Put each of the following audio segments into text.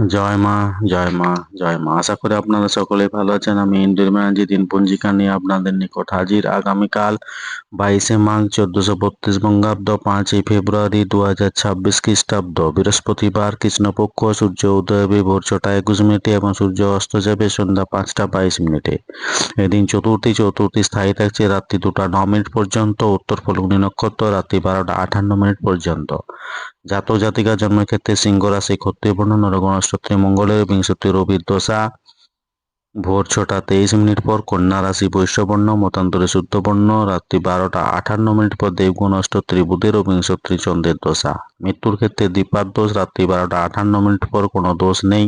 জয় মা, জয় মা, জয় মা। আশা করি আপনারা সকলেই ভালো আছেন। আমি ইন্দুর ব্যানার্জি দিন পঞ্জিকা নিয়ে আপনাদের নিকট হাজির। আগামীকাল 22শে মাঘ 1432 বঙ্গাব্দ, 5ই ফেব্রুয়ারি 2026 খ্রিস্টাব্দ, বৃহস্পতিবার, কৃষ্ণপক্ষ, সূর্য উদয় হবে ভোর 6টা 21 মিনিটে এবং সূর্য অস্ত যাবে সন্ধ্যা 5টা 22 মিনিটে। এদিন চতুর্থী স্থায়ী থাকছে রাত্রি 2টা 9 মিনিট পর্যন্ত, উত্তর ফল্গুনী নক্ষত্র রাত্রি 12টা 58 মিনিট পর্যন্ত। জাতক জাতিকার জন্মের ক্ষেত্রে সিংহ রাশি, ক্ষত্রিয় বর্ণ, নরগণ অষ্টত্রী মঙ্গলের বিংশতি রবির দশা ভোর 6টা 23 মিনিট পর, কন্যা রাশি বৈশ্য বর্ণ, মতান্তরে শুদ্ধ বর্ণ রাত্রি 12টা 58 মিনিট পর, দেবগুণ অষ্টত্রী বুধের ও বিংশত্রী চন্দ্রের দশা। মৃত্যুর ক্ষেত্রে দীপার দোষ রাত্রি 12টা 58 মিনিট পর, কোনো দোষ নেই।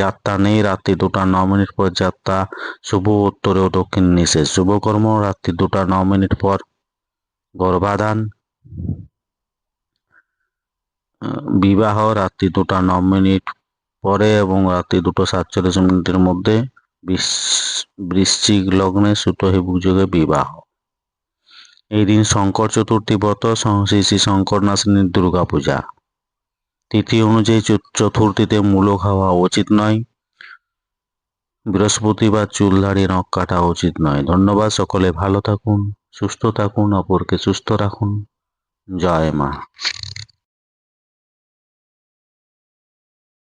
যাত্রা নেই রাত্রি 2টা 9 মিনিট পর, যাত্রা শুভ, উত্তরে ও দক্ষিণ নিষেধ। শুভকর্ম রাত্রি 2টা 9 মিনিট পর, গর্ভাধান। বিবাহ রাত্রি 2টা 9 মিনিট পরে এবং রাত্রি 2টা 47 মিনিটের মধ্যে। বৃশ্চিক লগ্নে সুতহিবুক যোগে বিবাহ। এই দিন শঙ্কর চতুর্থী ব্রত, শ্রী শ্রী শঙ্কর নাসিনীর দুর্গা পূজা। তিথি অনুযায়ী চতুর্থীতে মূলো খাওয়া উচিত নয়। বৃহস্পতিবার চুল দাড়ি নখ কাটা উচিত নয়। ধন্যবাদ। সকলে ভালো থাকুন, সুস্থ থাকুন, অপরকে সুস্থ রাখুন। জয় মা।